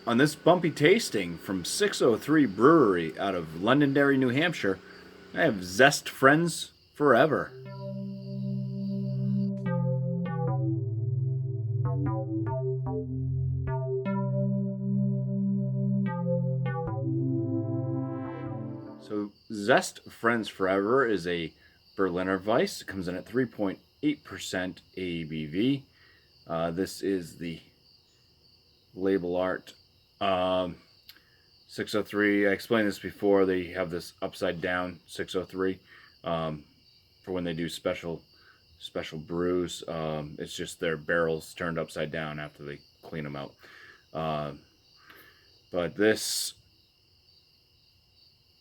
On this bumpy tasting from 603 Brewery out of Londonderry, New Hampshire, I have Zest Friends Forever. So, Zest Friends Forever is a Berliner Weiss. It comes in at 3.8% ABV. This is the label art. 603, I explained this before, they have this upside down 603 for when they do special brews. It's just their barrels turned upside down after they clean them out. But this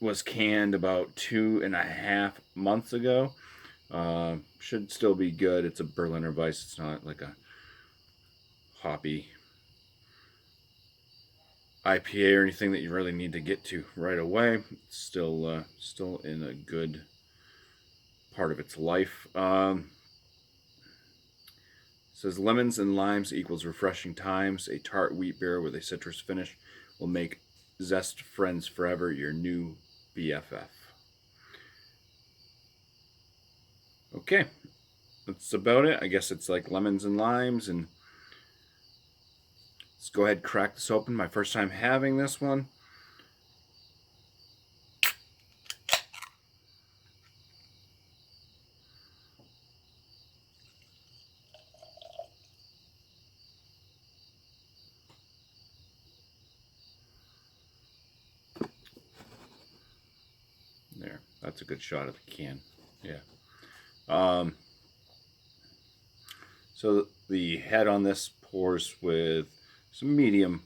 was canned about 2.5 months ago. Should still be good. It's a Berliner Weiss. It's not like a hoppy IPA or anything that you really need to get to right away. It's still in a good part of its life. Says lemons and limes equals refreshing times. A tart wheat beer with a citrus finish will make Zest Friends Forever your new BFF. Okay, that's about it. I guess it's like lemons and limes, and let's go ahead and crack this open. My first time having this one. There, that's a good shot of the can. Yeah. So the head on this pours with some medium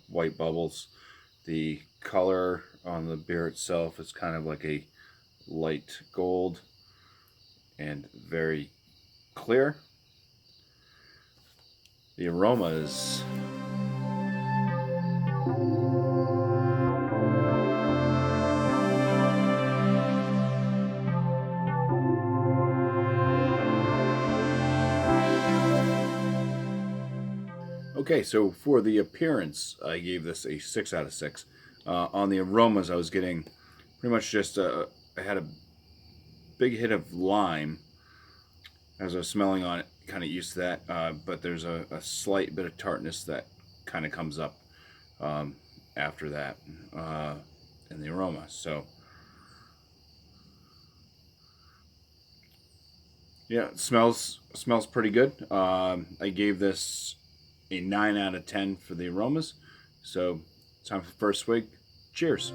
white bubbles. The color on the beer itself is kind of like a light gold and very clear. The aroma is okay. So for the appearance, I gave this a 6 out of 6. On the aromas, I was getting pretty much just I had a big hit of lime as I was smelling on it. Kind of used to that, but there's a slight bit of tartness that kind of comes up after that in the aroma. So yeah, it smells pretty good. I gave this a 9 out of 10 for the aromas. So time for the first swig. Cheers.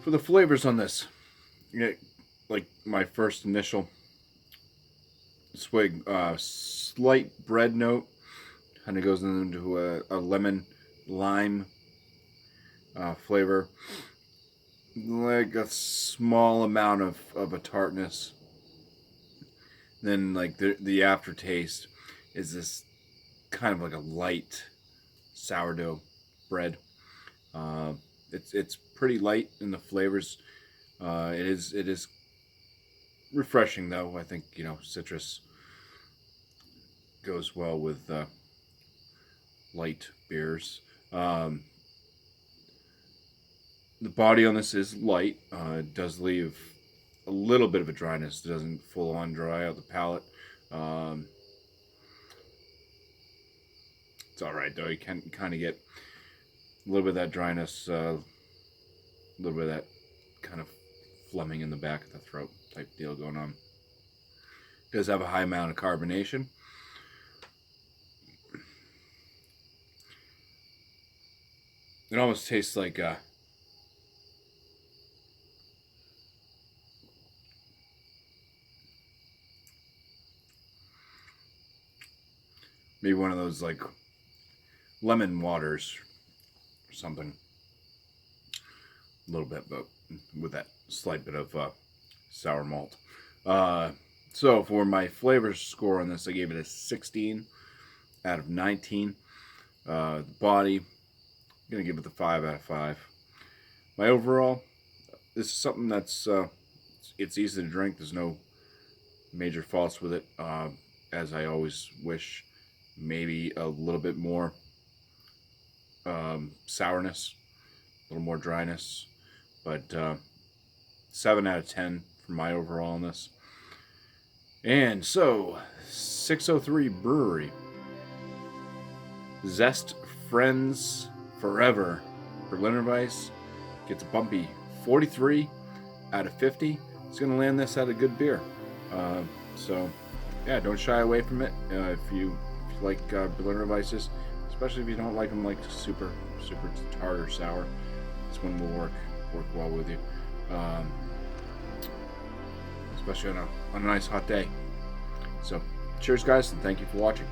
For the flavors on this, like my first initial swig, slight bread note, kind of goes into a lemon lime flavor, like a small amount of a tartness. Then like the aftertaste is this kind of like a light sourdough bread. It's pretty light in the flavors. It is refreshing though. I think citrus goes well with light beers. The body on this is light. It does leave a little bit of a dryness. It doesn't full on dry out the palate. It's all right though. You can kind of get a little bit of that dryness, a little bit of that kind of phlegming in the back of the throat type deal going on. It does have a high amount of carbonation. It almost tastes like maybe one of those like lemon waters or something. A little bit, but with that slight bit of sour malt. So for my flavor score on this, I gave it a 16 out of 19. The body, I'm gonna give it the 5 out of 5. My overall, this is something that's it's easy to drink. There's no major faults with it. As I always wish, maybe a little bit more sourness, a little more dryness, but 7 out of 10 for my overall on this. And so, 603 Brewery, Zest Friends Forever, Berliner Weiss, gets a bumpy 43 out of 50. It's going to land this at a good beer. So, yeah, don't shy away from it. If you like Berliner Weisses, especially if you don't like them like super tart or sour, this one will work well with you. Especially on a nice hot day. So, cheers guys, and thank you for watching.